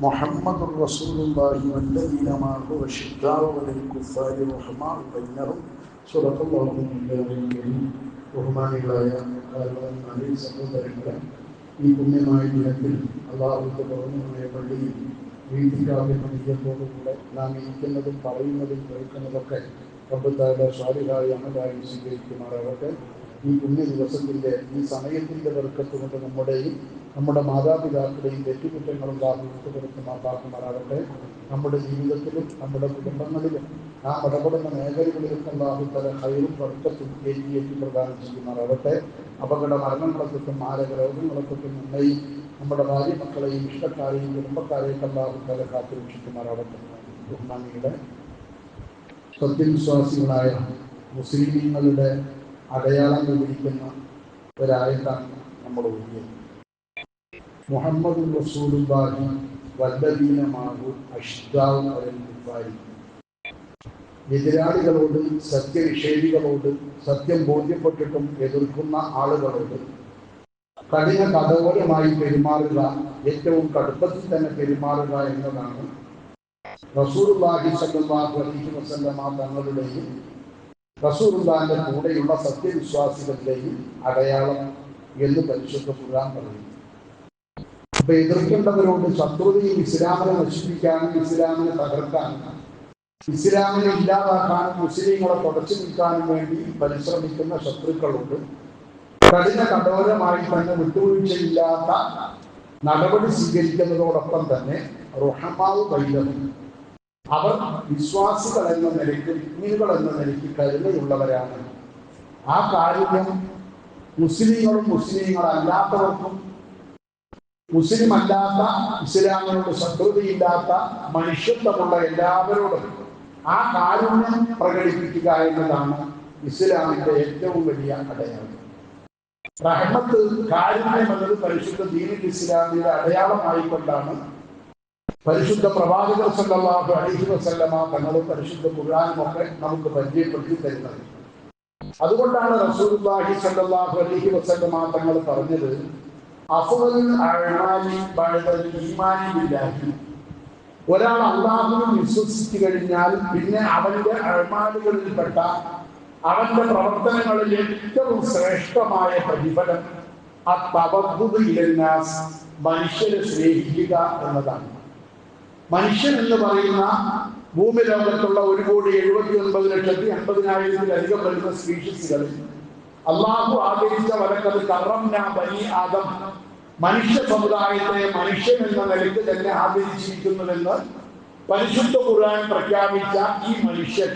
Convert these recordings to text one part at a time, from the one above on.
മുഹമ്മദുർ റസൂലുള്ളാഹി വല്ലദീന മഅഹു അശ്ദാഉ അലൽ കുഫാരി റഹ്മാഉ ബൈനഹും സൂറത്തുൽ കരീം. ബഹുമാനികളായ സഹോദരങ്ങളെ, ഈ പുണ്യമായ ദിനത്തിൽ അല്ലാഹുവിന്റെ പവിത്രമായ പള്ളിയിൽ വീട്ടിക്കാവുന്ന നിയ്യത്തോടുകൂടെ നാം ഇരിക്കുന്നതും പറയുന്നതും കേൾക്കുന്നതൊക്കെ റബ്ബ് തആല സ്വാലിഹായ അമലായി സ്വീകരിക്കുമാറാകട്ടെ. ഈ പുണ്യ ദിവസത്തിൻ്റെ ഈ സമയത്തിൻ്റെ ബർക്കത്ത് കൊണ്ട് നമ്മുടെയും നമ്മുടെ മാതാപിതാക്കളുടെയും തെറ്റുകുറ്റങ്ങളും വിട്ടുപുറത്തുമാറാകട്ടെ. നമ്മുടെ ജീവിതത്തിലും നമ്മുടെ കുടുംബങ്ങളിലും നാം ഇടപെടുന്ന മേഖലകളിലും അല്ലാഹു തആല ഖൈറും ബർക്കത്തും ഏറ്റി പ്രദാനം ചെയ്യുമാറാകട്ടെ. അപകട മരണങ്ങളെത്തൊട്ടും മാരക രോഗങ്ങളെത്തൊട്ടും നമ്മയും നമ്മുടെ ഭാര്യ മക്കളെയും ഇഷ്ടക്കാരെയും കുടുംബക്കാരെയും അല്ലാഹു തആല കാത്തുരക്ഷിക്കുമാറാകട്ടെ. ബഹുമാനിയുടെ സത്യവിശ്വാസികളായ മുസ്ലിമീങ്ങളുടെ അടയാളം വിവരിക്കുന്ന ഒരായത്താണ് നമ്മൾ ഓതിയത്. മുഹമ്മദുർ റസൂലുള്ളാഹി വല്ലദീന മഅഹു അശ്ദാഉ അലൽ കുഫാരി. എതിരാളികളോട്, സത്യനിഷേധികളോട്, സത്യം ബോധ്യപ്പെട്ടിട്ടും എതിർക്കുന്ന ആളുകളോട് കഠിന കഠോരമായി പെരുമാറുക, ഏറ്റവും കടുപ്പത്തിൽ തന്നെ പെരുമാറുക എന്നതാണ് റസൂലുള്ളാഹി സ്വല്ലല്ലാഹു അലൈഹി വസല്ലമ തങ്ങളുടെയും റസൂലുള്ളാഹിന്റെ കൂടെയുള്ള സത്യവിശ്വാസികളുടെയും അടയാളം എന്ന് പരിശുദ്ധ ഖുർആൻ പറയുന്നു. അപ്പൊ എതിർക്കേണ്ടവരോട് ശത്രുതയും ഇസ്ലാമിനെ നശിപ്പിക്കാനും ഇസ്ലാമിനെ തകർക്കാനും ഇസ്ലാമിനെ ഇല്ലാതാക്കാനും മുസ്ലിങ്ങളെ തുടച്ചു നിൽക്കാനും വേണ്ടി പരിശ്രമിക്കുന്ന ശത്രുക്കളോട് കഠിന കഠോരമായി തന്നെ വിട്ടുവീഴ്ചയില്ലാത്ത നടപടി സ്വീകരിക്കുന്നതോടൊപ്പം തന്നെ റഹ്മാഉ ബൈനഹും, അവർ വിശ്വാസികൾ എന്ന നിലയ്ക്ക്, മുഅ്മിനുകൾ എന്ന നിലയ്ക്ക് കരുണയുള്ളവരാണ്. ആ കാരുണ്യം മുസ്ലിങ്ങളും മുസ്ലിങ്ങളല്ലാത്തവർക്കും മുസ്ലിം അല്ലാത്ത ഇസ്ലാമിനോട് ശത്രുതയില്ലാത്ത മനുഷ്യത്വമുള്ള എല്ലാവരോടും ആ കാരുണ്യം പ്രകടിപ്പിക്കുക എന്നതാണ് ഇസ്ലാമിന്റെ ഏറ്റവും വലിയ അടയാളം. റഹ്മത്ത്, കാരുണ്യം എന്നത് പരിശുദ്ധ ദീനുൽ ഇസ്ലാമിന്റെ അടയാളമായിക്കൊണ്ടാണ് പരിശുദ്ധ പ്രവാചകർ സല്ലല്ലാഹു അലൈഹി വസല്ലമ തങ്ങളും പരിശുദ്ധ ഖുർആനുമൊക്കെ നമുക്ക് പരിചയപ്പെടുത്തി തരുന്നത്. അതുകൊണ്ടാണ് റസൂലുള്ളാഹി സല്ലല്ലാഹു അലൈഹി വസല്ലമ തങ്ങൾ പറഞ്ഞത്, അഫ്ളലുൽ അഅ്മാലി ബഅദൽ ഈമാനി ബില്ലാഹി. ഒരാൾ അല്ലാഹുവിൽ വിശ്വസിച്ചു കഴിഞ്ഞാൽ പിന്നെ അവന്റെ അഅ്മാലുകളിൽപ്പെട്ട അവന്റെ പ്രവർത്തനങ്ങളിൽ ഏറ്റവും ശ്രേഷ്ഠമായ പ്രതിഫലം അത്തബദ്ദുദു ഇലന്നാസ്, മനുഷ്യരെ സ്നേഹിക്കുക എന്നതാണ്. മനുഷ്യൻ എന്ന് പറയുന്ന ഭൂമി ലോകത്തുള്ള 1,79,80,000-ത്തിലധികം വരുന്ന സ്പീഷീസുകളിൽ അള്ളാഹു ആദരിച്ച വലക്കത് കറംന ബനി ആദം, മനുഷ്യ സമുദായത്തെ മനുഷ്യൻ എന്ന നിലയ്ക്ക് തന്നെ ആദരിച്ചിരിക്കുന്നുവെന്ന് പരിശുദ്ധ ഖുർആൻ പ്രഖ്യാപിച്ച ഈ മനുഷ്യൻ,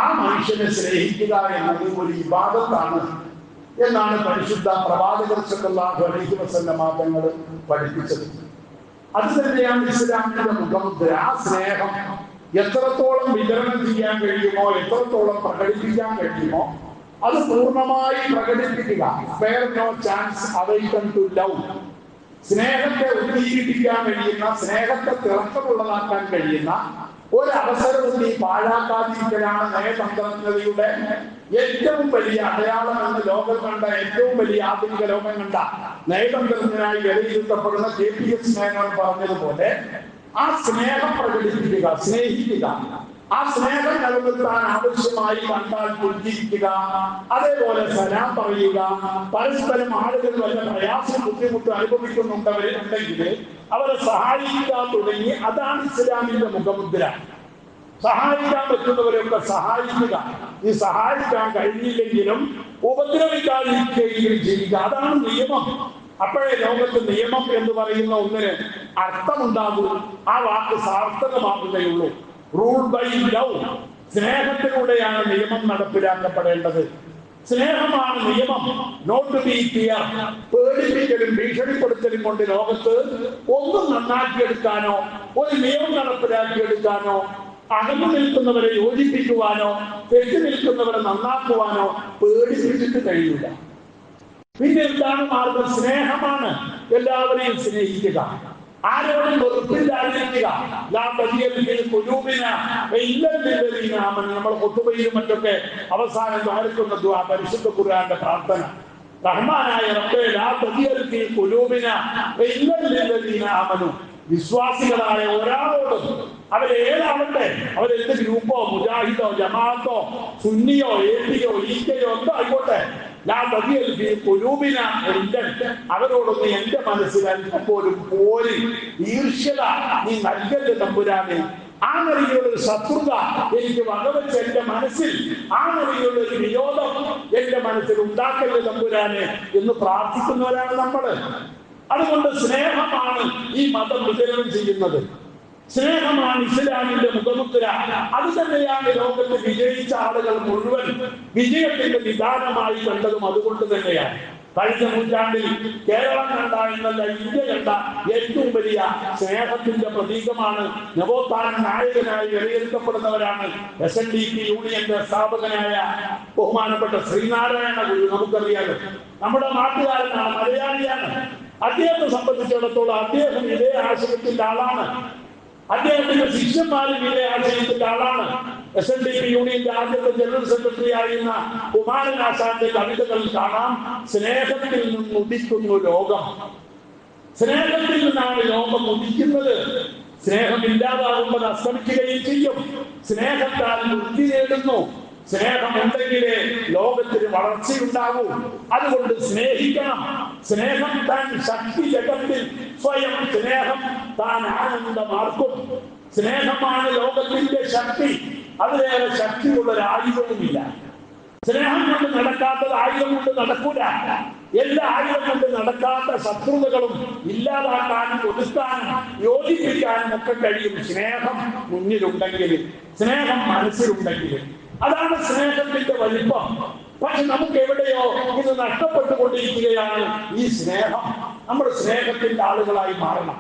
ആ മനുഷ്യനെ സ്നേഹിക്കുക എന്നത് ഒരു ഇബാദത്താണ് എന്നാണ് പരിശുദ്ധ പ്രവാചകർ സല്ലല്ലാഹു അലൈഹി വസല്ലമ തങ്ങൾ പഠിപ്പിച്ചത്. അത് തന്നെയാണ് ഇസ്ലാമിന്റെ മുഖമുദ്ര. ആ സ്നേഹം എത്രത്തോളം വിതരണം ചെയ്യാൻ കഴിയുമോ, എത്രത്തോളം പ്രകടിപ്പിക്കാൻ കഴിയുമോ, അത് പൂർണ്ണമായി പ്രകടിപ്പിക്കുക. Spare no chance awaken to love. സ്നേഹത്തെ ഉദ്ദീപിപ്പിക്കാൻ കഴിയുന്ന, സ്നേഹത്തെ തിളക്കമുള്ളതാക്കാൻ കഴിയുന്ന ഒരവസരവും നീ പാഴാക്കാതിരിക്കലാണ് നയതന്ത്രജ്ഞതയുടെ ഏറ്റവും വലിയ അടയാളം എന്ന് ലോകം കണ്ട, ഏറ്റവും വലിയ ആധുനിക ലോകം കണ്ട നയതന്ത്രജ്ഞനായി വിലയിരുത്തപ്പെടുന്ന KPS മേനോൻ പറഞ്ഞതുപോലെ ആ സ്നേഹം പ്രകടിപ്പിക്കുക, സ്നേഹിക്കുക. ആ സ്നേഹം നിലനിർത്താൻ ആവശ്യമായി കണ്ടാൽ പുഞ്ചിരിക്കുക, അതേപോലെ സലാം പറയുക. പരസ്പരം ആളുകൾ വല്ല പ്രയാസം ബുദ്ധിമുട്ട് അനുഭവിക്കുന്നുണ്ടെങ്കിൽ അവരെ സഹായിക്കുക തുടങ്ങി. അതാണ് ഇസ്ലാമിന്റെ മുഖമുദ്ര. സഹായിക്കാൻ പറ്റുന്നവരൊക്കെ സഹായിക്കുക. ഈ സഹായിക്കാൻ കഴിഞ്ഞില്ലെങ്കിലും ഉപദ്രവിക്കാതിരിക്കുകയും ചെയ്യുക. അതാണ് നിയമം. അപ്പോഴേ ലോകത്ത് നിയമം എന്ന് പറയുന്ന ഒന്നിന് അർത്ഥമുണ്ടാകൂ, ആ വാക്ക് സാർത്ഥകമാകുകയുള്ളൂ. Rule by love. സ്നേഹത്തിലൂടെയാണ് നിയമം നടപ്പിലാക്കപ്പെടേണ്ടത്. സ്നേഹമാണ് നിയമം. Not be fear. പേടിപ്പിക്കലും ഭീഷണിപ്പെടുത്തലും കൊണ്ട് ലോകത്ത് ഒന്നും നന്നാക്കിയെടുക്കാനോ ഒരു നിയമം നടപ്പിലാക്കിയെടുക്കാനോ അകന്നു നിൽക്കുന്നവരെ യോജിപ്പിക്കുവാനോ തെറ്റി നിൽക്കുന്നവരെ നന്നാക്കുവാനോ പേടിപ്പിച്ചിട്ട് കഴിയില്ല. പിന്നെ എന്താണ് മാർഗം? സ്നേഹമാണ്. എല്ലാവരെയും സ്നേഹിക്കുക, ആരോടും വെറുപ്പില്ലാതിരിക്കുക. നമ്മൾ ഖുതുബയിലും മറ്റൊക്കെ അവസാനം ദ്വാരക്കുന്ന ദുആ, പരിശുദ്ധ ഖുർആന്റെ പ്രാർത്ഥന, റഹ്മാനായ റബ്ബേ ലാ തജിഅൽ ഫീ ഖുലൂബിനാ ഇല്ലൽ ലല്ലദീന ആമനൂ. വിശ്വാസികളായ ഒരാളോടും അവരേതാവട്ടെ, അവരെന്ത് ഗ്രൂപ്പോ മുജാഹിദോ ജമാഅത്തോ സുന്നിയോ എപിയോ ഈക്കയോ എന്തോ ആയിക്കോട്ടെ, അവരോടൊന്ന് എന്റെ മനസ്സിൽ അല്പം പോലും ഈർഷ്യത നീ നൽകരുത് തമ്പുരാനെ. ആ നിലയിലുള്ള ഒരു ശത്രുത എനിക്ക് വകവെച്ച് എന്റെ മനസ്സിൽ, ആ നിലയിലുള്ള ഒരു വിരോധം എന്റെ മനസ്സിൽ ഉണ്ടാക്കരുത് തമ്പുരാനെ എന്ന് പ്രാർത്ഥിക്കുന്നവരാണ് നമ്മള്. അതുകൊണ്ട് സ്നേഹമാണ് ഈ മതം വിതരണം ചെയ്യുന്നത്. സ്നേഹമാണ് ഇസ്ലാമിന്റെ മുഖമുദ്ര. അത് തന്നെയാണ് ലോകത്ത് വിജയിച്ച ആളുകൾ മുഴുവൻ വിജയത്തിന്റെ നിദാനമായി കണ്ടതും അതുകൊണ്ട് തന്നെയാണ്. കഴിഞ്ഞ നൂറ്റാണ്ടിൽ കേരളം കണ്ട എന്നല്ല, ഇന്ത്യ കണ്ട ഏറ്റവും വലിയ സ്നേഹത്തിന്റെ പ്രതീകമാണ്. നവോത്ഥാന നായകനായി വിലയിരുത്തപ്പെടുന്നവരാണ് SNDP യൂണിയന്റെ സ്ഥാപകനായ ബഹുമാനപ്പെട്ട ശ്രീനാരായണ ഗുരു. നമുക്കറിയാലോ, നമ്മുടെ നാട്ടുകാരനാണ്, മലയാളിയാണ്. അദ്ദേഹത്തെ സംബന്ധിച്ചിടത്തോളം അദ്ദേഹം ഇതേ ആശയത്തിന്റെ ആളാണ്. അദ്ദേഹത്തിന്റെ ശിഷ്യന്മാരും ഇതേ ആശയത്തിന്റെ ആളാണ്. SNDP യൂണിയന്റെ ആദ്യത്തെ ജനറൽ സെക്രട്ടറി ആയിരുന്ന കുമാരനാശാന്റെ കവിതകൾ കാണാം. സ്നേഹത്തിൽ നിന്ന് ഉദിക്കുന്നു ലോകം. സ്നേഹത്തിൽ നിന്നാണ് ലോകം ഉദിക്കുന്നത്. സ്നേഹം ഇല്ലാതാകുമ്പോൾ അസ്തമിക്കുകയും ചെയ്യും. സ്നേഹത്താൽ വൃദ്ധി നേടുന്നു. സ്നേഹമുണ്ടെങ്കിലേ ലോകത്തിന് വളർച്ചയുണ്ടാകൂ. അതുകൊണ്ട് സ്നേഹിക്കണം. സ്നേഹം താൻ ശക്തി ജഗത്തിൽ സ്വയം സ്നേഹം താൻ ആനന്ദമാർക്കും. സ്നേഹമാണ് ലോകത്തിന്റെ ശക്തി. അതിലേറെ ശക്തിയുള്ള ഒരു ആയുധവുമില്ല. സ്നേഹം കൊണ്ട് നടക്കാത്തത് ആയുധം കൊണ്ട് നടക്കൂല. എല്ലാ ആയുധം കൊണ്ട് നടക്കാത്ത ശത്രുതകളും ഇല്ലാതാക്കാനും ഒതുക്കാനും യോജിപ്പിക്കാനും ഒക്കെ കഴിയും സ്നേഹം മുന്നിലുണ്ടെങ്കിൽ, സ്നേഹം മനസ്സിലുണ്ടെങ്കിൽ. അതാണ് സ്നേഹത്തിന്റെ വലിപ്പം. പക്ഷെ നമുക്ക് എവിടെയോ ഇത് നഷ്ടപ്പെട്ടുകൊണ്ടിരിക്കുകയാണ് ഈ സ്നേഹം. നമ്മൾ സ്നേഹത്തിന്റെ ആളുകളായി മാറണം.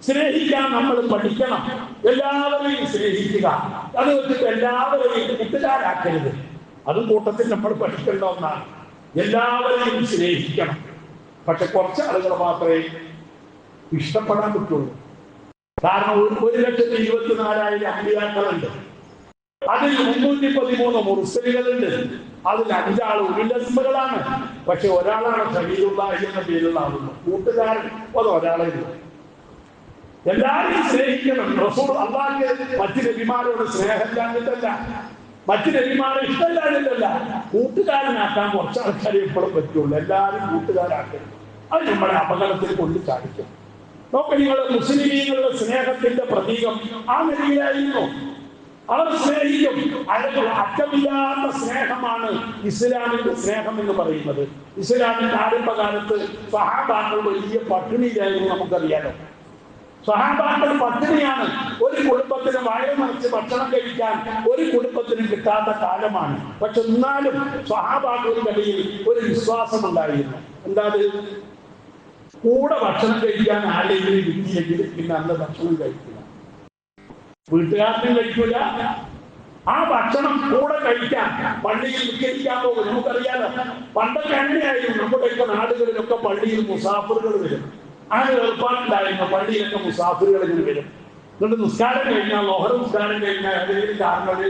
സ്നേഹിക്കാൻ നമ്മൾ പഠിക്കണം. എല്ലാവരെയും സ്നേഹിക്കുക. അത് വെച്ചിട്ട് എല്ലാവരെയും കൂട്ടുകാരാക്കരുത്. അതും കൂട്ടത്തിൽ നമ്മൾ പഠിക്കേണ്ട ഒന്നാണ്. എല്ലാവരെയും സ്നേഹിക്കണം. പക്ഷെ കുറച്ച് ആളുകൾ മാത്രമേ ഇഷ്ടപ്പെടാൻ പറ്റുള്ളൂ. കാരണം 1,24,000 അമ്പിയാക്കളുണ്ട്. അതിൽ 313 മുർസലുകളുണ്ട്. അതിൽ 5 ആൾ ഉലുലസ്മകളാണ്. പക്ഷെ ഒരാളാണ് ഖലീലുള്ളാഹി എന്ന പേരുള്ള ആളുകൾ. കൂട്ടുകാരൻ ഒരാളെ ഉള്ളൂ. എല്ലാവരെയും സ്നേഹിക്കണം. റസൂൽ അല്ലാഹുവിന്റെ മറ്റു നബിമാരോട് സ്നേഹമില്ലാഞ്ഞിട്ടല്ല, മറ്റു നബിമാരെ ഇഷ്ടമില്ലാഞ്ഞിട്ടല്ല, കൂട്ടുകാരനാക്കാൻ കുറച്ച് ആൾക്കാരെ എപ്പോഴും പറ്റുള്ളൂ. എല്ലാവരും കൂട്ടുകാരാക്കരുത്. അത് നമ്മളെ അപകടത്തിൽ കൊണ്ട് ചാടിക്കും. നോക്ക, നിങ്ങൾ മുസ്ലിമീങ്ങളുടെ സ്നേഹത്തിന്റെ പ്രതീകം ആ നിലയിലായിരുന്നു. അവർ സ്നേഹിക്കും. അറ്റമില്ലാത്ത സ്നേഹമാണ് ഇസ്ലാമിന്റെ സ്നേഹം എന്ന് പറയുന്നത്. ഇസ്ലാമിന്റെ ആരംഭകാലത്ത് സ്വഹാബാക്കൾ വലിയ പട്ടിണിയിലായിരുന്നു. നമുക്കറിയാലോ, സ്വഹാബാക്കൾ പട്ടിണിയാണ്. ഒരു കുടുംബത്തിന് വയറ് നിറച്ച് ഭക്ഷണം കഴിക്കാൻ ഒരു കുടുംബത്തിന് കിട്ടാത്ത കാലമാണ്. പക്ഷെ എന്നാലും സ്വഹാബാക്കളുടെ ഇടയിൽ ഒരു വിശ്വാസം ഉണ്ടായിരുന്നു. എന്താ? കൂടെ ഭക്ഷണം കഴിക്കാൻ ആരെങ്കിലും കിട്ടിയെങ്കിൽ പിന്നെ അന്ന് ഭക്ഷണം കഴിക്കില്ല. വീട്ടുകാരനും കഴിക്കൂല. ആ ഭക്ഷണം കൂടെ കഴിക്കാൻ പള്ളിയിൽ വിസ്കരിക്കാൻ പോകും. നമുക്കറിയാലോ, പണ്ടൊക്കെ അങ്ങനെയായിരുന്നു. നമ്മുടെയൊക്കെ നാടുകളിലൊക്കെ പള്ളിയിൽ മുസാഫറുകൾ വരും. അങ്ങനെ ഏർപ്പാടുണ്ടായിരുന്നു. പള്ളിയിലൊക്കെ മുസാഫറുകൾ ഇങ്ങനെ വരും. എന്നിട്ട് നിസ്കാരം കഴിഞ്ഞാൽ, ലോഹർ നിസ്കാരം കഴിഞ്ഞാൽ ഏതെങ്കിലും കാരണവര്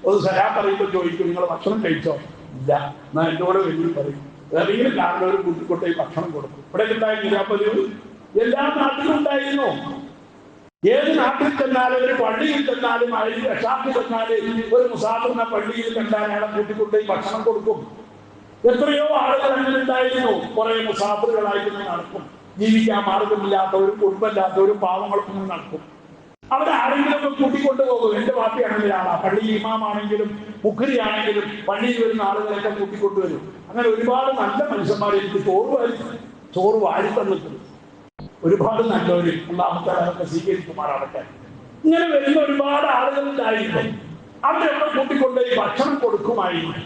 ഒരു സലാം പറയുമ്പോൾ ചോദിക്കും, നിങ്ങൾ ഭക്ഷണം കഴിച്ചോ? ഇല്ല. എന്നാൽ എൻ്റെ കൂടെ വലിയ പറയും. ഏതെങ്കിലും കാരണവർ കൂട്ടിക്കൊണ്ടേ ഭക്ഷണം കൊടുക്കും. ഇവിടെ ഉണ്ടായിരുന്നില്ല പതിവ്. എല്ലാ നാട്ടിലും ഉണ്ടായിരുന്നു. ഏത് നാട്ടിൽ ചെന്നാലും, ഒരു പള്ളിയിൽ ചെന്നാലും, അതിൽ രക്ഷാത്തിൽ ചെന്നാല് ഒരു മുസാഫിറിനെ പള്ളിയിൽ കണ്ടാൽ അയാളെ കൂട്ടിക്കൊണ്ടേ ഭക്ഷണം കൊടുക്കും. എത്രയോ ആളുകൾ അങ്ങനെ ഉണ്ടായിരുന്നു. കുറെ മുസാഫിറുകളായിരുന്നു നടക്കും. ജീവിക്കാൻ മാർഗമില്ലാത്തവരും കുടുംബമില്ലാത്തവരും പാവങ്ങൾക്കൊന്നും നടക്കും. അവരാരെങ്കിലും ഒക്കെ കൂട്ടിക്കൊണ്ടു പോകും. എന്റെ വാപ്പിയാണെങ്കിൽ ആളാ, പള്ളി ഇമാമാണെങ്കിലും മുഖരിയാണെങ്കിലും പള്ളിയിൽ വരുന്ന ആളുകളൊക്കെ കൂട്ടിക്കൊണ്ടുവരും. അങ്ങനെ ഒരുപാട് നല്ല മനുഷ്യന്മാർ എനിക്ക് ചോറ് വാരി തന്നിട്ടുണ്ട്. ഒരുപാട് നല്ലവര് അല്ലാഹുവൊക്കെ സ്വീകരിക്കുമാറാവട്ടെ. ഇങ്ങനെ വരുന്ന ഒരുപാട് ആളുകൾ ഉണ്ടായിരുന്നു. അവരൊക്കെ കൂട്ടിക്കൊണ്ടുപോയി ഭക്ഷണം കൊടുക്കുമായിരുന്നു.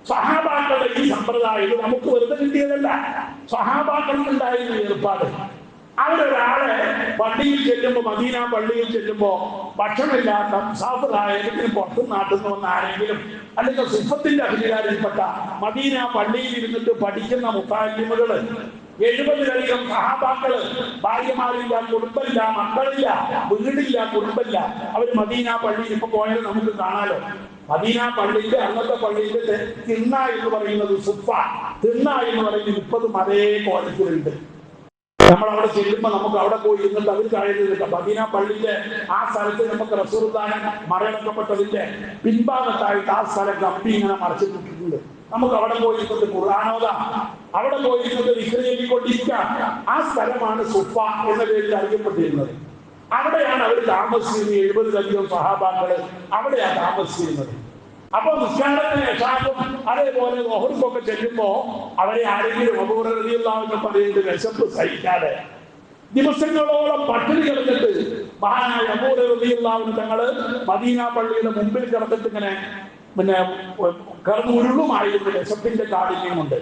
സ്വഹാബാക്കളുടെ ഈ സമ്പ്രദായം ഇത് നമുക്ക് വെറുതെ കിട്ടിയതല്ല. സ്വഹാബാക്കൾക്കുണ്ടായിരുന്ന ഏർപ്പാട്. അവരൊരാളെ പള്ളിയിൽ ചെല്ലുമ്പോ, മദീന പള്ളിയിൽ ചെല്ലുമ്പോ ഭക്ഷണമില്ലാത്ത മുസാഫിറായ ഏതെങ്കിലും പുറത്തു നാട്ടിൽ നിന്ന് വന്ന ആരെങ്കിലും, അല്ലെങ്കിൽ സുഫത്തിന്റെ അധികാരിൽപ്പെട്ട മദീന പള്ളിയിൽ ഇരുന്നിട്ട് പഠിക്കുന്ന മുത്താലിമുകള് 70-ലധികം സഹാബാക്കള്, ഭാര്യമാരില്ല, കുടുംബമില്ല, മക്കളില്ല, വീടില്ല, കുടുംബമില്ല. അവര് മദീന പള്ളിയിൽ ഇപ്പൊ പോയാൽ നമുക്ക് കാണാലോ. മദീന പള്ളിയിലെ അന്നത്തെ പള്ളിയിലെ തിണ്ണ എന്ന് പറയുന്നത് സുഫ, തിണ്ണ എന്ന് പറയുന്നത് 30 അതേ കോലത്തിലുണ്ട്. നമ്മൾ അവിടെ ചെല്ലുമ്പോൾ നമുക്ക് അവിടെ പോയി ഇരുന്നിട്ട് അവർ കഴിയുന്നില്ല. മദീന പള്ളിയിലെ ആ സ്ഥലത്ത് നമുക്ക് റസൂലുള്ളാഹി മറയടക്കപ്പെട്ടതിന്റെ പിൻഭാഗത്തായിട്ട് ആ സ്ഥലം കമ്പി ഇങ്ങനെ മറച്ചിട്ടിട്ടുണ്ട്. നമുക്ക് അവിടെ പോയി ഇരുന്നിട്ട് ഖുർആനോദാം, അവിടെ പോയി ഇരുന്നിട്ട് ദിക്ർ ചൊല്ലിക്കൊണ്ടിരിക്കാം. ആ സ്ഥലമാണ് സുഫ എന്ന പേരിൽ അറിയപ്പെട്ടിരുന്നത്. അവിടെയാണ് അവർ താമസിച്ചിരുന്നത്. 70-ലധികം സഹാബാക്കള് അവിടെയാണ് താമസിച്ചിരുന്നത്. അപ്പൊ നിസ്കാരത്തിന് യഥാർത്ഥം അതേപോലെ ഒഹർക്കൊക്കെ ചെല്ലുമ്പോ അവരെ ആരെങ്കിലും അബൂ ഹുറൈറ റളിയല്ലാഹു അൻഹു പറയുന്നത് വിശപ്പ് സഹിക്കാതെ ദിവസങ്ങളോളം പട്ടിണി കിടന്നിട്ട് മഹാനായ അബൂ ഹുറൈറ റളിയല്ലാഹു അൻഹു തങ്ങള് മദീന പള്ളിയുടെ മുമ്പിൽ കിടന്നിട്ട് ഇങ്ങനെ ഉരുളുമായിരുന്നു. വിശപ്പിന്റെ കാഠിന്യം കൊണ്ട്.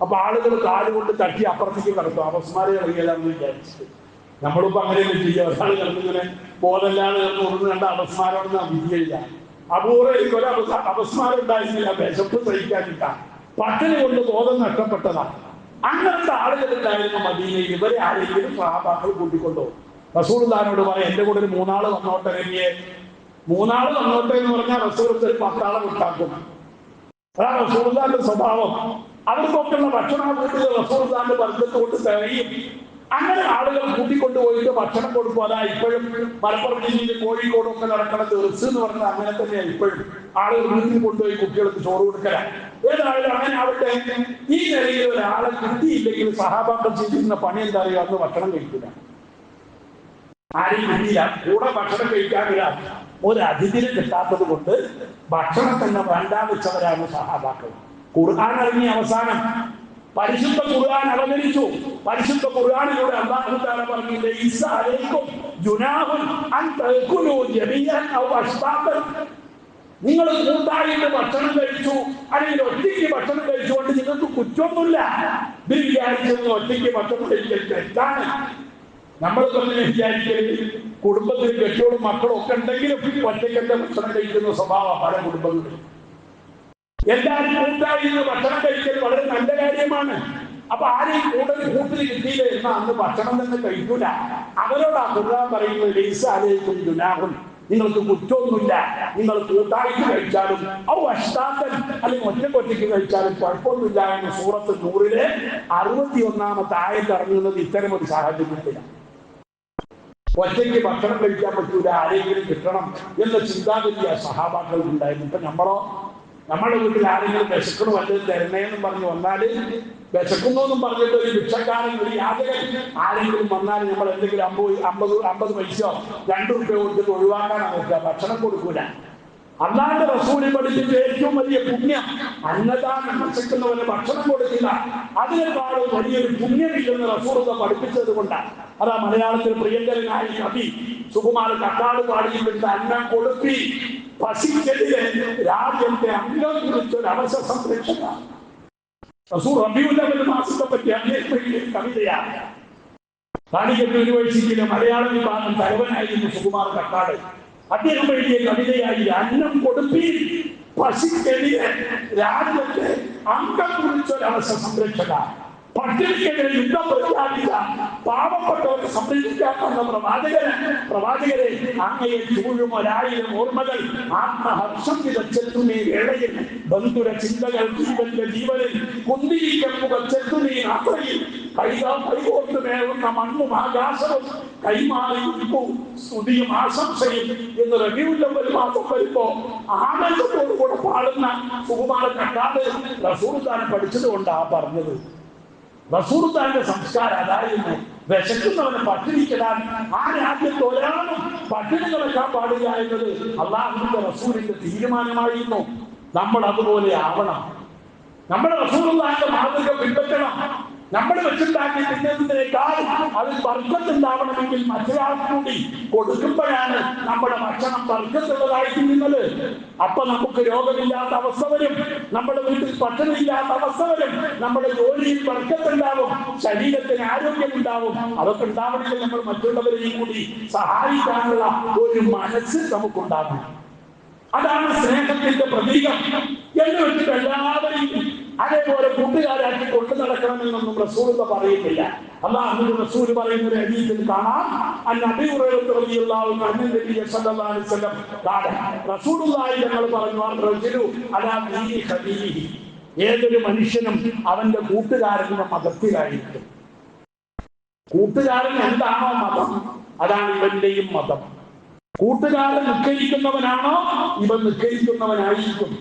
അപ്പൊ ആളുകൾ കാലുകൊണ്ട് തട്ടി അപ്പുറത്തേക്ക് കിടക്കും. അപസ്മാരെ കളിയല്ലാന്ന് വിചാരിച്ചിട്ട് നമ്മളിപ്പോ അങ്ങനെയൊന്നും ചെയ്യുക. ഒരാൾ കിടന്നിങ്ങനെ ബോധമില്ലാതെ ഉരുന്ന് കണ്ട അപസ്മാരോടൊന്നും വിധിയില്ല. അപൂർവം ഒരു അപസ്മാരം ഉണ്ടായിരുന്നില്ല. വിശപ്പ് സഹിക്കാനില്ല, പട്ടിണി കൊണ്ട് ബോധം നഷ്ടപ്പെട്ടതാണ്. അങ്ങനത്തെ ആളുകളുണ്ടായിരുന്ന മദീനയിൽ ഇവരെ ആരെങ്കിലും സഹാബാക്കൾ കൂട്ടിക്കൊണ്ടുപോകും. റസൂലുള്ളാഹിനോട് പറയാം, എന്റെ കൂടെ ഒരു 3 ആള് വന്നോട്ടെ. 3 ആള് വന്നോട്ടെ എന്ന് പറഞ്ഞാൽ റസൂൽ ഒരു 10 ആളെ വിട്ടാക്കും. അതാണ് റസൂലുള്ളാഹിന്റെ സ്വഭാവം. അവർക്കൊക്കെയുള്ള ഭക്ഷണം വീട്ടിൽ റസൂലുള്ളാഹിന്റെ ബർക്കത്ത് കൊണ്ട് തികയും. അങ്ങനെ ആളുകൾ കൂട്ടിക്കൊണ്ടുപോയിട്ട് ഭക്ഷണം കൊടുക്കും. അതാ ഇപ്പോഴും മലപ്പുറം ജില്ലയിൽ കോഴിക്കോടും ഒക്കെ നടക്കണ ദർസ് എന്ന് പറഞ്ഞാൽ അങ്ങനെ തന്നെയാണ്. ഇപ്പോഴും ആളുകൾ വീട്ടിൽ കൊണ്ടുപോയി കുട്ടികൾക്ക് ചോറ് കൊടുക്കലാണ്. ഏതായാലും അങ്ങനെ ആവട്ടെ. ഈ നിലയിൽ ഒരാളെ കിട്ടിയില്ലെങ്കിൽ സഹാബാക്കൾ ചെയ്തിരുന്ന പണി എന്താ അറിയുക? അന്ന് ഭക്ഷണം കഴിക്കില്ല. ആരെയും കിട്ടിയില്ല, കൂടെ ഭക്ഷണം കഴിക്കാനില്ല. ഒരു അതിഥിനെ കിട്ടാത്തത് കൊണ്ട് ഭക്ഷണം തന്നെ വേണ്ടാന്ന് വെച്ചവരാണ് സഹാബാക്കൾ. ഖുർആൻ ഇറങ്ങിയ അവസാനം പരിശുദ്ധ ഖുർആൻ അവതരിച്ചു. പരിശുദ്ധ ഖുർആനിലൂടെ അല്ലാഹു തആല പറഞ്ഞു, ലൈസ അലൈക്കും ജുനാഹുൻ അൻ തഅകുലു ജമീഅൻ ഔ അശ്താതൻ. നിങ്ങൾ കൂട്ടായിട്ട് ഭക്ഷണം കഴിച്ചു അല്ലെങ്കിൽ ഒറ്റയ്ക്ക് ഭക്ഷണം കഴിച്ചുകൊണ്ട് നിങ്ങൾക്ക് കുറ്റമൊന്നുമില്ല. ഇത് വിചാരിച്ചത് ഒറ്റയ്ക്ക് ഭക്ഷണം കഴിക്കൽ തെറ്റാണ്. നമ്മൾ തന്നെ വിചാരിക്കരുത്. കുടുംബത്തിൽ കെട്ടിയോടും മക്കളും ഒക്കെ ഉണ്ടെങ്കിലും ഒറ്റയ്ക്കത്തെ ഭക്ഷണം കഴിക്കുന്ന സ്വഭാവം പല കുടുംബങ്ങളിലും. എല്ലാവരും കൂട്ടായി ഭക്ഷണം കഴിക്കൽ വളരെ നല്ല കാര്യമാണ്. അപ്പൊ ആരെയും കൂടുതൽ കൂട്ടിൽ കിട്ടിയില്ല എന്നാൽ അന്ന് ഭക്ഷണം തന്നെ കഴിക്കൂല. അവരോട് ആ ഖുർആൻ പറയുന്നത്, ലൈസ അലൈക്കും ജുനാഹുൻ, നിങ്ങൾക്ക് കുറ്റമൊന്നുമില്ല. നിങ്ങൾ കൂട്ടായിട്ട് കഴിച്ചാലും ഔ അശ്താതൻ അല്ലെങ്കിൽ ഒറ്റയ്ക്ക് കഴിച്ചാലും കുഴപ്പമൊന്നുമില്ല എന്ന് സൂറത്ത് നൂറിലെ 61-ാമത്തെ ആയത്ത് ഇറങ്ങുന്നത് ഇത്തരം ഒരു സാഹചര്യത്തിലാണ്. ഒറ്റയ്ക്ക് ഭക്ഷണം കഴിക്കാൻ പറ്റൂല, ആരെങ്കിലും കിട്ടണം എന്ന ചിന്താഗതിയ സഹാബാക്കൾക്ക് ഉണ്ടായിരുന്നു. ഇപ്പൊ നമ്മുടെ വീട്ടിൽ ആരെങ്കിലും വിശക്കണോ വല്ലതും തരണേന്നും പറഞ്ഞു വന്നാല്, വിശക്കുന്നു എന്നും പറഞ്ഞിട്ട് ഒരു ഭിക്ഷക്കാരൻ ഒരു യാചകൻ ആരെങ്കിലും വന്നാൽ നമ്മൾ എന്തെങ്കിലും 50 പൈസയോ 2 രൂപ കൊടുത്തിട്ട് ഒഴിവാക്കാനാണ് നോക്കുക. ഭക്ഷണം കൊടുക്കൂല. അല്ലാണ്ട് റസൂല് പഠിപ്പിച്ച ഏറ്റവും വലിയ പുണ്യം അന്നദാനം. വിശക്കുന്നവന് ഭക്ഷണം കൊടുക്കില്ല, അതിനേക്കാളും വലിയൊരു പുണ്യമില്ലെന്ന് റസൂൽ പഠിപ്പിച്ചത് കൊണ്ടാണ്. അതാ മലയാളത്തിൽ പ്രിയങ്കരനായ കവി സുകുമാർ കക്കാട് പാടിയിട്ടുണ്ട്, അന്നം കൊടുപ്പി പശിക്കെതിരെ രാജ്യത്തെ അംഗം കുറിച്ചൊരു അവശ സംരക്ഷക. റസൂൽ റബീഉൽ അവ്വൽ മാസത്തെ പറ്റി അങ്ങേറ്റ കവിതയാണ്. കാലിക്കറ്റ് യൂണിവേഴ്സിറ്റിയിലെ മലയാള വിഭാഗം തലവനായിരുന്നു സുകുമാർ കക്കാട്. അദ്ദേഹം എഴുതിയ കവിതയായി, അന്നം കൊടുപ്പി പശിക്കെതിരെ രാജ്യത്തെ അംഗം കുറിച്ചൊരവശ സംരക്ഷക. പട്ടിണിക്കെതിരെ യുദ്ധം പ്രഖ്യാപിച്ച പാവപ്പെട്ടവരെ സംരക്ഷിക്കാമെന്ന പ്രവാചകരെ അങ്ങയെ ചൂഴും 1000 ഓർമ്മകൾ ആത്മഹർഷം വിതച്ചെത്തുന്നീ വേളയിൽ ബന്ധുര ചിന്തകൾ ജീവനിൽ കുന്തിരിക്കപ്പുകൾ ചെത്തുന്നീ യാത്രയിൽ കൈകോർത്ത് മേറുന്ന മണ്ണും ആകാശവും കൈമാറി സ്തുതിയും ആശംസയും എന്ന് റബീഉൽ അവ്വൽ മാസം വരുമ്പോ ആനന്ദത്തോടുകൂടെ പാടുന്ന സുകുമാര കക്കാട് റസൂലുള്ളാഹിനെ പഠിച്ചത് കൊണ്ടാണ് പറഞ്ഞത്. റസൂലുള്ളാഹിന്റെ സംസ്കാരം അതായിരുന്നു. വിശക്കുന്നവനെ പട്ടിണിക്കിടാൻ ആ രാജ്യത്ത് ഒരാളും പട്ടിണി കിടക്കാൻ പാടില്ല എന്നത് അല്ലാഹുവിന്റെ റസൂലിന്റെ തീരുമാനമായിരുന്നു. നമ്മൾ അതുപോലെ ആവണം. നമ്മുടെ റസൂലുള്ളാഹിന്റെ മാതൃക പിൻപറ്റണം. നമ്മൾ വെച്ചുണ്ടാക്കി തിന്നതിനേക്കാൾ അതിൽ ബർക്കത്തുണ്ടാവണമെങ്കിൽ മറ്റൊരാൾക്ക് കൂടി കൊടുക്കുമ്പോഴാണ് നമ്മുടെ ഭക്ഷണം ബർക്കത്തുള്ളതായി തിന്നുന്നത്. അപ്പൊ നമുക്ക് രോഗമില്ലാത്ത അവസ്ഥ വരും, നമ്മുടെ വീട്ടിൽ പട്ടിണിയില്ലാത്ത അവസ്ഥ വരും, നമ്മുടെ ജോലിയിൽ ബർക്കത്തുണ്ടാവും, ശരീരത്തിന് ആരോഗ്യമുണ്ടാവും. അതൊക്കെ ഉണ്ടാവണമെങ്കിൽ നമ്മൾ മറ്റുള്ളവരെയും കൂടി സഹായിക്കാനുള്ള ഒരു മനസ്സ് നമുക്കുണ്ടാകും. അതാണ് സ്നേഹത്തിന്റെ പ്രതീകം. എന്ന് വെച്ചിട്ട് എല്ലാവരെയും അതേപോലെ കൂട്ടുകാരാക്കി കൊണ്ടു നടക്കണമെന്നൊന്നും റസൂൽ പറയുന്നില്ല. അല്ലാഹുവിന്റെ റസൂൽ പറയുന്ന ഒരു ഹദീസിൽ കാണാം, അന്നബി ഹുറൈറ റളിയല്ലാഹു അൻഹു നബി സല്ലല്ലാഹു അലൈഹി വസല്ലം റസൂലുള്ളാഹി തങ്ങൾ പറഞ്ഞു, റജുലു അലാ ദീനി ഖലീലിഹി, ഏതൊരു മനുഷ്യനും അവന്റെ കൂട്ടുകാരന്റെ മതത്തിലായിരിക്കും. കൂട്ടുകാരൻ എന്താണോ മതം, അതാണ് ഇവന്റെയും മതം. കൂട്ടുകാരൻ നിസ്കരിക്കുന്നവനാണോ, ഇവൻ നിസ്കരിക്കുന്നവനായിരിക്കും.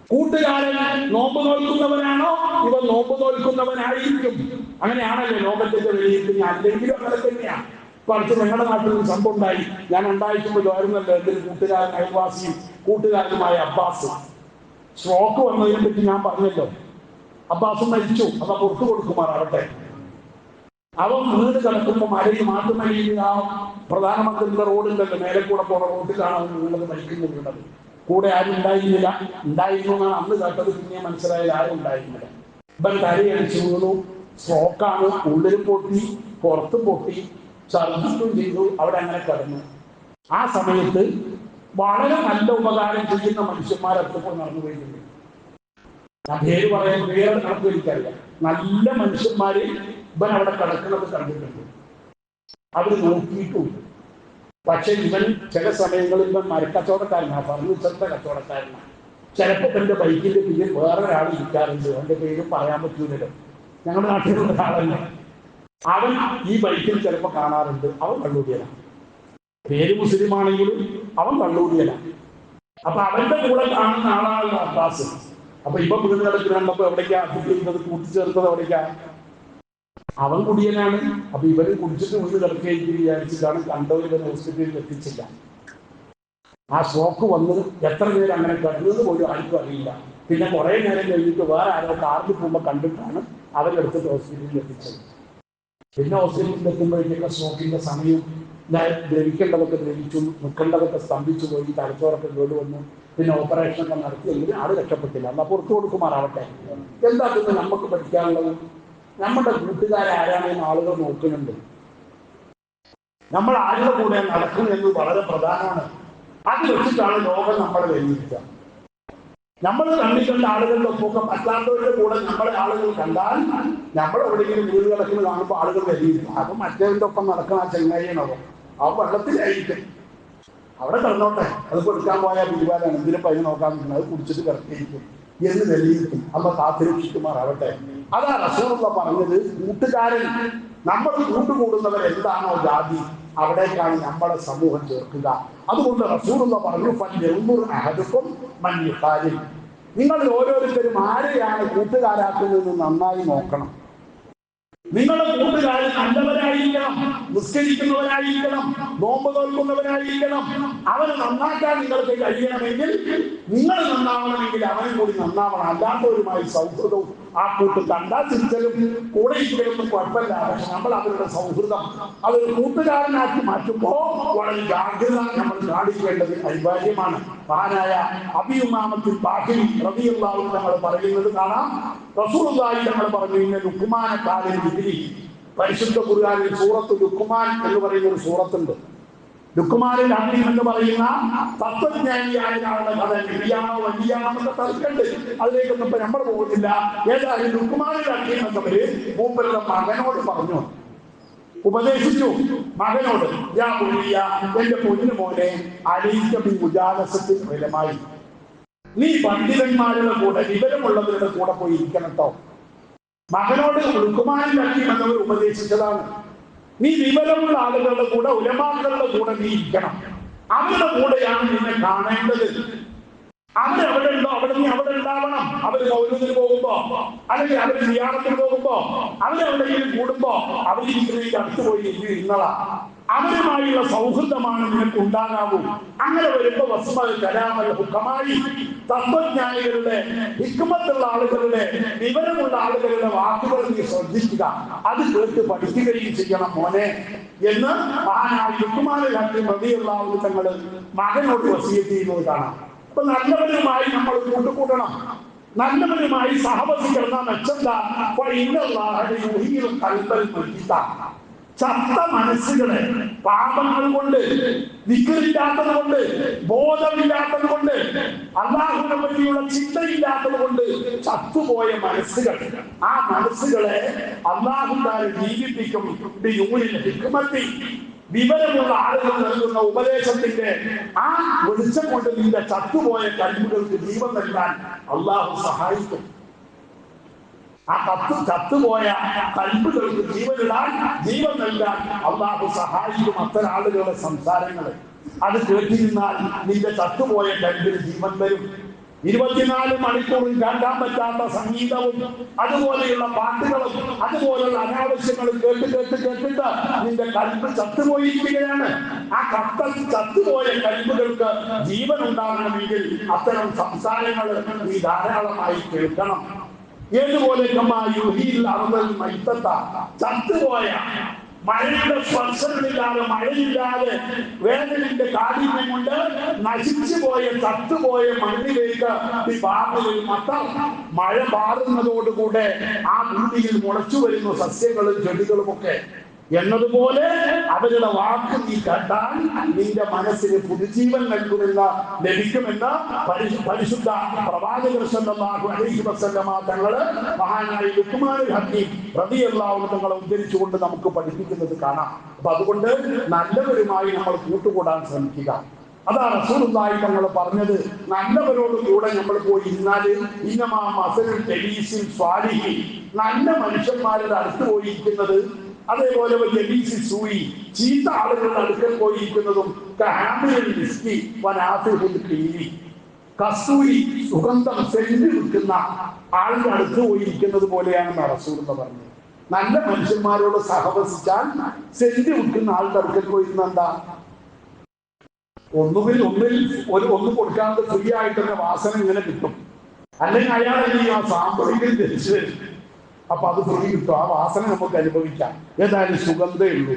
കൂട്ടുകാരൻ നോമ്പ് നോൽക്കുന്നവനാണോ, ഇവൻ നോമ്പ് നോൽക്കുന്നവനായിരിക്കും. അങ്ങനെയാണല്ലോ ലോകത്തിന്റെ വിലയിരുത്തുന്ന. അല്ലെങ്കിലും അങ്ങനെ തന്നെയാണ്. ഇപ്പൊ അടുത്ത് ഞങ്ങളുടെ നാട്ടിൽ ഒരു സംഭവം ഉണ്ടായി. ഞാൻ ഉണ്ടായിരിക്കുമ്പോൾ ആയിരുന്നല്ലോ എന്റെ കൂട്ടുകാരൻ, അയൽവാസിയും കൂട്ടുകാരനുമായ അബ്ബാസ്. സ്ട്രോക്ക് വന്നതിനെ പറ്റി ഞാൻ പറഞ്ഞല്ലോ. അബ്ബാസ് മരിച്ചു. അത പുറത്തു കൊടുക്കുമാറാവട്ടെ. അവൻ വീട് കിടക്കുമ്പോൾ മഴയിൽ മാട്ടുമലയിൽ ആ പ്രധാനമന്ത്രിയുടെ റോഡുണ്ടല്ലോ, മേലെ കൂടെ പോണ റോഡിലാണ് അവൻ വീണത്, മരിക്കുന്നു വീണത്. കൂടെ ആരും ഉണ്ടായിരുന്നില്ല. ഉണ്ടായിരുന്നു എന്നാണ് അന്ന് കേട്ടത്. പിന്നെ മനസ്സിലായത് ആരും ഉണ്ടായിരുന്നില്ല. ഇവൻ തലയടിച്ചു വീണു. സ്ട്രോക്കാണ്. ഉള്ളിലും പൊട്ടി, പുറത്തും പൊട്ടി, ഛർദ്ദിക്കുകയും ചെയ്തു. അവിടെ അങ്ങനെ കിടന്നു. ആ സമയത്ത് വളരെ നല്ല ഉപകാരം ചെയ്യുന്ന മനുഷ്യന്മാരൊക്കെ നടന്നു പോയിട്ടുണ്ട്. ഞാൻ പേര് പറയാൻ വേറെ കണക്ക് എനിക്കറിയില്ല. നല്ല മനുഷ്യന്മാര് ഇവൻ അവിടെ കിടക്കുന്നത് കണ്ടിട്ടുണ്ട്. അവർ നോക്കിയിട്ടുമുണ്ട്. പക്ഷെ ഇവൻ ചില സമയങ്ങളിൽ ഇവൻ മരക്കച്ചവടക്കാരനാണ്, ഫർണിച്ചറിന്റെ കച്ചവടക്കാരനാണ്. ചിലപ്പോൾ എന്റെ ബൈക്കിന്റെ പിന്നിൽ വേറൊരാൾ ഇരിക്കാറുണ്ട്. അവന്റെ പേര് പറയാൻ പറ്റൂലല്ലോ. ഞങ്ങളുടെ നാട്ടിലുള്ള ഒരാളല്ല. അവൻ ഈ ബൈക്കിൽ ചിലപ്പോൾ കാണാറുണ്ട്. അവൻ കള്ളൂടിയലാണ്. പേര് മുസ്ലിമാണെങ്കിലും അവൻ കള്ളൂടിയലാണ്. അപ്പൊ അവന്റെ കൂടെ കാണുന്ന ആളാണല്ലോ അബ്ബാസ്. അപ്പൊ ഇപ്പൊ വീട് കിടക്കുന്ന കണ്ടപ്പോ എവിടേക്കാ ചെയ്യുന്നത്, കൂട്ടിച്ചേർത്തത് എവിടേക്കാ? അവൻ കുടിയനാണ്. അപ്പൊ ഇവര് കുടിച്ചിട്ട് വീട് കിടക്കുകയും വിചാരിച്ചിട്ടാണ് കണ്ടവർ ഇവരെ ഹോസ്പിറ്റലിൽ എത്തിച്ചില്ല. ആ സ്ട്രോക്ക് വന്ന് എത്ര നേരം അങ്ങനെ കിടന്നത് പോലും ആർക്കും അറിയില്ല. പിന്നെ കുറെ നേരം കഴിഞ്ഞിട്ട് വേറെ ആരോ കാറിൽ പോകുമ്പോൾ കണ്ടിട്ടാണ് അവരെടുത്തിട്ട് ഹോസ്പിറ്റലിൽ എത്തിച്ചത്. പിന്നെ ഹോസ്പിറ്റലിൽ എത്തുമ്പോഴേക്കൊക്കെ സ്ട്രോക്കിന്റെ സമയം, ദ്രവിക്കേണ്ടതൊക്കെ ദ്രവിച്ചു, നിൽക്കേണ്ടതൊക്കെ സ്തംഭിച്ചു പോയി, തലച്ചോറൊക്കെ കേട് വന്നു. പിന്നെ ഓപ്പറേഷനൊക്കെ നടത്തിയെങ്കിലും ആള് രക്ഷപ്പെട്ടില്ല. അല്ല പുറത്തു കൊടുക്കുമാറാവട്ടെ. എന്താ പിന്നെ നമുക്ക് പഠിക്കാനുള്ളത്? നമ്മുടെ കൂട്ടുകാരാരാണെന്ന് ആളുകൾ നോക്കുന്നുണ്ട്. നമ്മൾ ആരുടെ കൂടെ നടക്കും എന്ന് വളരെ പ്രധാനമാണ്. അത് വെച്ചിട്ടാണ് ലോകം നമ്മളെ വിലയിരുത്തുക. നമ്മൾ കണ്ടിട്ടുള്ള ആളുകളുടെ ഒപ്പൊക്കെ പറ്റാത്തവരുടെ കൂടെ നമ്മളെ ആളുകൾ കണ്ടാൽ, നമ്മൾ എവിടെയെങ്കിലും വീട് കിടക്കുന്നത് കാണുമ്പോൾ ആളുകൾ വിലയിരുത്തും. അപ്പൊ മറ്റവരുടെ ഒപ്പം നടക്കുന്ന ആ ചെങ്ങായിയാണോ, ആ വെള്ളത്തിലായിരിക്കും. അവിടെ കിടന്നോട്ടെ, അത് കൊടുക്കാൻ പോയാൽ പിരിവാലാണ്, എന്തിനും പൈ നോക്കാൻ നിൽക്കുന്നത്, അത് കുടിച്ചിട്ട് കിടത്തിയിരിക്കും എന്ന് വിലയിരുത്തും. അല്ല കാത്തിരക്ഷിക്കുമാറാവട്ടെ. അതാ റസൂലുള്ള പറഞ്ഞത്, കൂട്ടുകാരൻ, നമ്മൾ കൂട്ടുകൂടുന്നവർ എന്താണോ ജാതി, അവിടേക്കാണ് നമ്മളെ സമൂഹം ചേർക്കുക. അതുകൊണ്ട് റസൂലുള്ള പറഞ്ഞു, നിങ്ങളിൽ ഓരോരുത്തരും ആരെയാണ് കൂട്ടുകാരാക്കുന്നതെന്ന് നന്നായി നോക്കണം. നിങ്ങളുടെ കൂട്ടുകാരൻ നല്ലവരായിരിക്കണം, നിസ്കരിക്കുന്നവരായിരിക്കണം, നോമ്പ് നോൽക്കുന്നവരായിരിക്കണം. അവനെ നന്നാക്കാൻ നിങ്ങൾക്ക് കഴിയണമെങ്കിൽ, നിങ്ങൾ നന്നാവണമെങ്കിൽ അവനും കൂടി നന്നാവണം. അല്ലാത്തവരുമായി സൗഹൃദവും ആ കൂട്ട് കണ്ടാ തിരിച്ചലും കൂടെ ഇരിക്കലൊന്നും കുഴപ്പമില്ല. പക്ഷെ നമ്മൾ അവരുടെ സൗഹൃദം അതൊരു കൂട്ടുകാരനാക്കി മാറ്റുമ്പോൾ വളരെ ജാഗ്രത നമ്മൾ കാണിക്കേണ്ടത് അനിവാര്യമാണ്. മഹാനായ അബീ ഉമാമത്തുൽ ബാഹിലി റളിയല്ലാഹു അൻഹു നമ്മൾ പറയുന്നത് കാണാം. റസൂലുള്ളാഹി തങ്ങൾ പറഞ്ഞു, ഇന്ന ലുഖ്മാനെ കാലൻ ബിദിരി. പരിശുദ്ധ ഖുർആനിൽ സൂറത്ത് ലുഖ്മാൻ എന്ന് പറയുന്ന ഒരു സൂറത്തുണ്ട്. ലുഖ്മാനിൽ ഹക്കീം എന്ന് പറയുന്ന തത്വജ്ഞാനിയായ ആളുടെ കഥ വലിയാണോ വലിയാണോ എന്നൊക്കെ തർക്കമുണ്ട്. അതിലേക്കൊന്നും ഇപ്പൊ നമ്മൾ പോകുന്നില്ല. ഏതായാലും ലുഖ്മാനിൽ ഹക്കീം എന്നവര് മൂപ്പരുടെ മകനോട് പറഞ്ഞു, ഉപദേശിച്ചു മകനോട്, യാ ബുനിയ, എന്റെ പൊന്നു മോനെ, അലൈക ബി മുജാലസത്തിൽ ഫലമായി, നീ പണ്ഡിതന്മാരുടെ കൂടെ, വിവരമുള്ളവരുടെ കൂടെ പോയി ഇരിക്കണം കേട്ടോ. മകനോട് ലുഖ്മാനിൽ ഹക്കീം എന്നവർ ഉപദേശിച്ചതാണ്. നീ വിവരമുള്ള ആളുകളുടെ കൂടെ, ഉലമാക്കളുടെ കൂടെ നീ ഇരിക്കണം. അവരുടെ കൂടെയാണ് നിന്നെ കാണേണ്ടത്. അവരെവിടെ ഉണ്ടോ അവിടെ നീ അവിടെ ഉണ്ടാവണം. അവര് മൗലൂദിന് പോകുമ്പോ, അല്ലെങ്കിൽ അവര് സിയാറത്തിന് പോകുമ്പോ, അവരെവിടെയെങ്കിലും കൂടുമ്പോ അവരിരിക്കുന്നതിന്റെ അടുത്ത് പോയി ഇരുന്നതാ. അവരുമായുള്ള സൗഹൃദമാണ് നിനക്ക് ഉണ്ടാകാവൂ. അങ്ങനെ വരുമ്പോ വസ്മൽ കലാമൽ ഹുക്കമായി, തത്വജ്ഞാനികളുടെ, ഹിക്മത്തുള്ള ആളുകളുടെ, വിവരമുള്ള ആളുകളുടെ വാക്കുകൾ നീ ശ്രദ്ധിക്കുക. അത് കേട്ട് പഠിക്കുകയും ചെയ്യണം മോനെ എന്ന് മഹാനായ ലുഖ്മാനുൽ ഹക്കീം റളിയല്ലാഹു അൻഹു തങ്ങൾ മകനോട് വസിയത്ത് ചെയ്യുന്നത് കാണാം. അപ്പൊ നല്ലവരുമായി നമ്മൾ കൂട്ടുകൂടണം, നല്ലവരുമായി സഹവസിക്കണം. മെച്ചെന്താ? ചത്ത മനസ്സുകളെ പാപങ്ങൾ കൊണ്ട്, ദിക്റില്ലാത്തത് കൊണ്ട്, ബോധമില്ലാത്തത് കൊണ്ട്, അല്ലാഹുവിനെ പറ്റിയുള്ള ചിന്തയില്ലാത്തത് കൊണ്ട് ചത്തുപോയ മനസ്സുകൾ, ആ മനസ്സുകളെ അല്ലാഹു തആല ജീവിപ്പിക്കും. വിവരമുള്ള ആളുകൾ നൽകുന്ന ഉപദേശത്തിന്റെ ആ വെളിച്ചം കൊണ്ട് നിന്റെ ചത്തുപോയ കൽബുകൾക്ക് ജീവൻ നൽകാൻ അള്ളാഹു സഹായിക്കും. ആ ചത്തുപോയ കൽബുകൾക്ക് ജീവനിടാൻ, ജീവൻ നൽകാൻ അള്ളാഹു സഹായിക്കും അത്തരം ആളുകളുടെ സംസാരങ്ങള്. അത് കേട്ടിരുന്നാൽ നിന്റെ ചത്തുപോയ കൽബിന് ജീവൻ വരും. 24 മണിക്കൂറിൽ കേൾക്കാൻ പറ്റാത്ത സംഗീതവും അതുപോലെയുള്ള പാട്ടുകളും അതുപോലുള്ള അനാവശ്യങ്ങളും കേട്ടിട്ട് നിന്റെ കൽബ് ചത്തുപോയിരിക്കുകയാണ്. ആ ചത്തുപോയ കൽബുകൾക്ക് ജീവൻ ഉണ്ടാകണമെങ്കിൽ അത്തരം സംസാരങ്ങൾ നീ ധാരാളമായി കേൾക്കണം. ഏതുപോലെ ചത്തുപോയ, മഴയുടെ സ്പർശനമില്ലാതെ, മഴയില്ലാതെ, വേനലിന്റെ കാഠിന്യം കൊണ്ട് നശിച്ചു പോയ ചത്തുപോയ മണ്ണിലേക്ക് മഴ പാറുന്നതോടുകൂടെ ആ ഭൂമിയിൽ മുളച്ചു വരുന്ന സസ്യങ്ങളും ചെടികളുമൊക്കെ എന്നതുപോലെ അവരുടെ വാക്ക് നീ കേട്ടാൽ നിന്റെ മനസ്സിന് പുതുജീവൻ നൽകുമെന്ന് ലഭിക്കുമെന്ന് പരിശുദ്ധ പ്രവാചകർ സല്ലല്ലാഹു അലൈഹി വസല്ലമ തങ്ങള് മഹാനായ ലുഖ്മാനുൽ ഹക്കീം റളിയല്ലാഹു അൻഹു തങ്ങളെ ഉദ്ധരിച്ചുകൊണ്ട് നമുക്ക് പഠിപ്പിക്കുന്നത് കാണാം. അപ്പൊ അതുകൊണ്ട് നല്ലവരുമായി നമ്മൾ കൂട്ടുകൂടാൻ ശ്രമിക്കുക. അതാ റസൂലുള്ളാഹി തങ്ങൾ പറഞ്ഞത്, നല്ലവരോട് കൂടെ നമ്മൾ പോയി ഇരുന്നാല് ഇന്നമാ മസലുൽ ജലീസിൽ സ്വാലിഹീൻ, നല്ല മനുഷ്യന്മാരുടെ അടുത്ത് പോയിരിക്കുന്നത് അതേപോലെ സൂയി, ചീത്ത ആളുകളുടെ അടുക്കൽ പോയിരിക്കുന്നതും കസ്തൂരി സുഗന്ധം സെന്റ് വിൽക്കുന്ന ആളുടെ അടുത്ത് പോയിരിക്കുന്നത് പോലെയാണെന്ന് റസൂലുള്ളാഹി പറഞ്ഞത്. നല്ല മനുഷ്യന്മാരോട് സഹവസിച്ചാൽ സെന്റ് വിൽക്കുന്ന ആളുടെ അടുക്കൽ പോയിരുന്ന എന്താ, ഒന്ന് കൊടുക്കാതെ ഫ്രീ ആയിട്ട് തന്നെ വാസന ഇങ്ങനെ കിട്ടും. അല്ലെങ്കിൽ അയാളെ ആ സാമ്പത്തികം ധരിച്ചു വരും. അപ്പൊ അത് ഫ്രീ കിട്ടും, ആ വാസന നമുക്ക് അനുഭവിക്കാം. ഏതായാലും സുഗന്ധേ ഉള്ളൂ.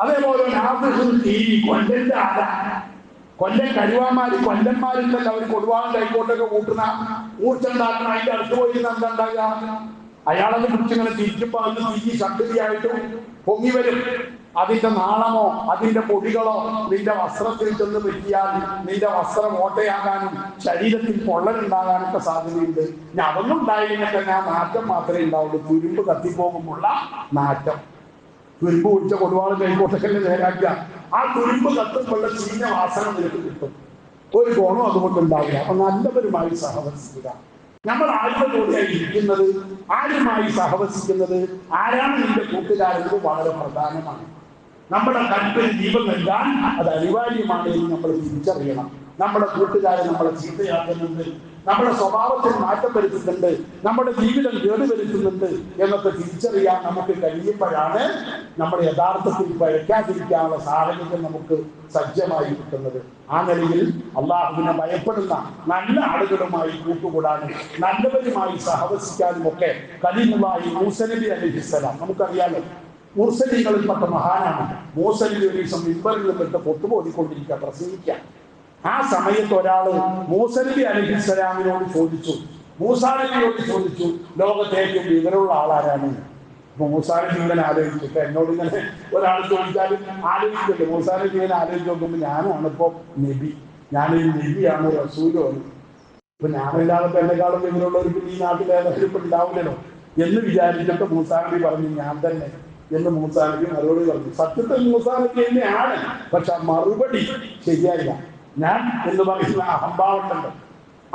അതേപോലെ കൊല്ലന്റെ ആല, കൊല്ലം കരുവാന്മാര് കൊല്ലന്മാരുണ്ടല്ലോ, അവർ കൊടുവാൻ കൈക്കോട്ടൊക്കെ കൂട്ടുന്ന ഊർച്ചുണ്ടാക്കുന്ന അതിന്റെ അടുത്ത് പോയി എന്താണ്ടാകുക, അയാളത് പിടിച്ചിങ്ങനെ തിരിക്കുമ്പോ അത് തിരിഞ്ഞ് ശക്തിയായിട്ടും പൊങ്ങി വരും. അതിന്റെ നാളമോ അതിന്റെ പൊടികളോ നിന്റെ വസ്ത്രത്തിൽ ചെന്ന് പറ്റിയാൽ നിന്റെ വസ്ത്രം ഓട്ടയാകാനും ശരീരത്തിൽ പൊള്ളലുണ്ടാകാനൊക്കെ സാധ്യതയുണ്ട്. ഇനി അതൊന്നും ഉണ്ടായില്ലെങ്കിൽ തന്നെ ആ നാറ്റം മാത്രമേ ഉണ്ടാവുള്ളൂ, തുരുമ്പ് കത്തിപ്പോകുമ്പോഴുള്ള നാറ്റം. തുരുമ്പ് കുടിച്ച കൊടുവാളും കൈക്കോട്ടൊക്കെ നേരാക്കുക, ആ തുരുമ്പ് കത്തുമ്പോഴുള്ള ചീഞ്ഞ വാസന നിനക്ക് കിട്ടും. ഒരു ഗുണം അതുകൊണ്ട് ഉണ്ടാവില്ല. അപ്പൊ നല്ലവരുമായി സഹവസിക്കുക. നമ്മൾ ആരുടെ കൂടെയായി ഇരിക്കുന്നത്, ആരുമായി സഹവസിക്കുന്നത്, ആരാണ് നിന്റെ കൂട്ടുകാരെന്നത് വളരെ പ്രധാനമാണ്. നമ്മുടെ കൽപ്പിന് ജീവൻ നൽകാൻ അത് അനിവാര്യമാണ് എന്ന് നമ്മൾ തിരിച്ചറിയണം. നമ്മുടെ കൂട്ടുകാരെ നമ്മളെ ചീത്തയാക്കുന്നുണ്ട്, നമ്മുടെ സ്വഭാവത്തിൽ മാറ്റം വരുത്തുന്നുണ്ട്, നമ്മുടെ ജീവിതം കേടുവരുത്തുന്നുണ്ട് എന്നൊക്കെ തിരിച്ചറിയാൻ നമുക്ക് കഴിയുമ്പോഴാണ് നമ്മൾ യഥാർത്ഥത്തിൽ പഴയ്ക്കാതിരിക്കാനുള്ള സാഹചര്യം നമുക്ക് സജ്ജമായി കിട്ടുന്നത്. ആ നിലയിൽ അള്ളാഹുവിനെ ഭയപ്പെടുന്ന നല്ല ആളുകളുമായി കൂട്ടുകൂടാനും നല്ലവരുമായി സഹവസിക്കാനും ഒക്കെ കലീമുള്ളാഹി മൂസ നബി അലൈഹിസ്സലാം, നമുക്കറിയാലോ മുർസലീങ്ങളിൽപ്പെട്ട മഹാനാണ്. മൂസ നബി ഒരു ദിവസം മിമ്പറിൽ നിന്നിട്ട് പൊട്ടുപോതിക്കൊണ്ടിരിക്കുക, പ്രസംഗിക്കുക. ആ സമയത്ത് ഒരാള് മൂസ നബി അലൈഹിസ്സലാമിനോട് ചോദിച്ചു, മൂസാ നബിയോട് ചോദിച്ചു, ലോകത്തെ ഏറ്റവും വിവരമുള്ള ആളാരാണ്? അപ്പൊ മൂസാ നബി ഇങ്ങനെ ആലോചിച്ചിട്ട്, എന്നോട് ഇങ്ങനെ ഒരാൾ ചോദിച്ചാലും ആലോചിക്കല്ലേ, മൂസാ നബി ഇങ്ങനെ ആലോചിച്ച് നോക്കുമ്പോൾ ഞാനാണ് ഇപ്പൊ നബി, ഞാനൊരു നബിയാണ്, റസൂലുമാണ്. ഇപ്പൊ ഞാനില്ലാതെ എന്നെക്കാളും വിവരമുള്ളവർക്ക് ഈ നാട്ടിൽ ഏതായാലും ഇപ്പൊ ഉണ്ടാവില്ലല്ലോ എന്ന് വിചാരിച്ചിട്ട് മൂസാ നബി പറഞ്ഞു, ഞാൻ തന്നെ എന്ന് മൂസാ നബി മറുപടി പറഞ്ഞു. സത്യത്തിൽ മൂസാ നബി തന്നെയാണ്, പക്ഷെ മറുപടി ശരിയായില്ല. ഞാൻ എന്ന് പറയുന്ന അഹംഭാവമുണ്ടല്ലോ,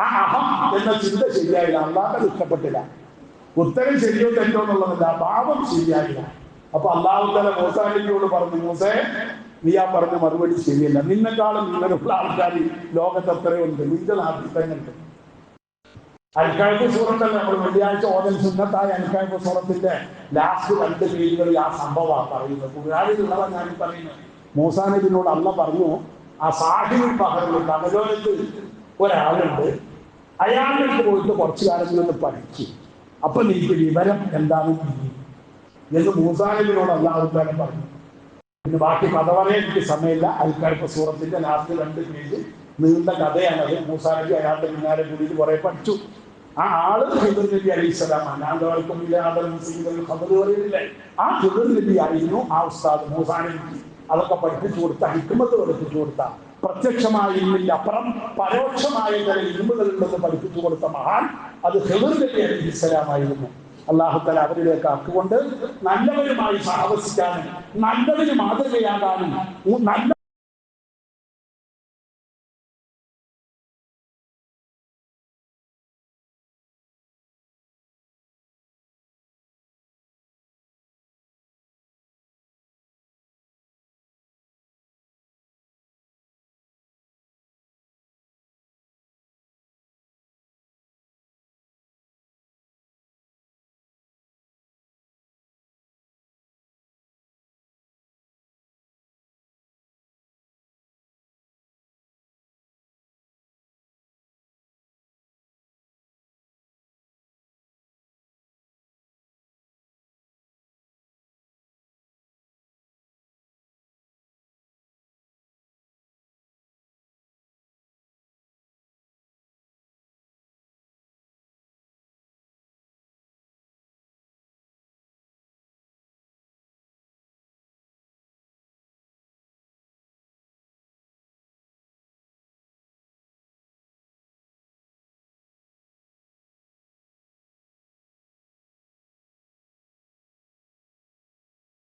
ആ അഹം എന്ന ചിന്ത ശരിയായില്ല, അള്ളാഹ് ഇഷ്ടപ്പെട്ടില്ല. ഉത്തരം ശരിയോ തെറ്റോ എന്നുള്ളതല്ല, ഭാവം ശരിയായില്ല. അപ്പൊ അള്ളാഹു തആല മൂസാ നബിയോട് പറഞ്ഞു, മൂസേ നീ ആ പറഞ്ഞ മറുപടി ശരിയല്ല, നിന്നെക്കാളും ഇങ്ങനെയുള്ള ആൾക്കാർ ലോകത്ത് എത്രയുണ്ട്, നിന്റെ നാട്ടിൽ തന്നെ ഉണ്ട്. അൽക്കായ്പ സൂറത്തല്ല നമ്മൾ വെള്ളിയാഴ്ച ഓതൽ സുന്നത്തായ അൽക്കായ്പ സൂറത്തിന്റെ ലാസ്റ്റ് 2 പേജുകളിൽ ആ സംഭവമാണ് പറയുന്നത്. ഖുർആനിലുള്ളതാണ് ഞാൻ പറയുന്നത്. മൂസാ നബിയോട് അള്ളാഹ് പറഞ്ഞു, ആ സാഹിബുൽ ബഹറിൽ കടലോരത്ത് ഒരാളുണ്ട്, അയാളുടെ അടുത്ത് പോയിട്ട് കുറച്ചു കാലം കൊണ്ട് പഠിച്ചു, അപ്പൊ നിനക്ക് വിവരം എന്താണെന്ന് എന്ന് മൂസാ നബിയോട് അല്ലാഹു തആല പറഞ്ഞു. പിന്നെ ബാക്കി കഥ പറയാൻ എനിക്ക് സമയമില്ല. അൽക്കായ്പ സൂറത്തിന്റെ ലാസ്റ്റ് 2 പേജ് നീണ്ട കഥയാണത്. മൂസാ നബി അയാളുടെ പിന്നാലെ കൂടിയിട്ട് കുറെ പഠിച്ചു. ആ ആള് ഖിദർ നബി അലൈഹിസ്സലാമാണ്. പറയുന്നില്ലേ, ആ ഖിദർ നബി ആയിരുന്നു ആ ഉസ്താദ് മൂസാ നബി. അതൊക്കെ പഠിപ്പിച്ചു കൊടുത്ത, ഹിക്മത്ത് പഠിപ്പിച്ചു കൊടുത്ത, പ്രത്യക്ഷമായ ഇൽമിന്റെ അപ്പുറം പരോക്ഷമായ ചില ഇൽമുകളുണ്ടെന്ന് പഠിപ്പിച്ചു കൊടുത്ത മഹാൻ അത് ഖിദർ നബി അലൈഹിസ്സലാമായിരുന്നു. അല്ലാഹു തആല അവരിലേക്ക് ആക്കുകൊണ്ട് നല്ലവരുമായി സഹവസിക്കാനും നല്ലവര് മാതൃകയാകാനും നല്ല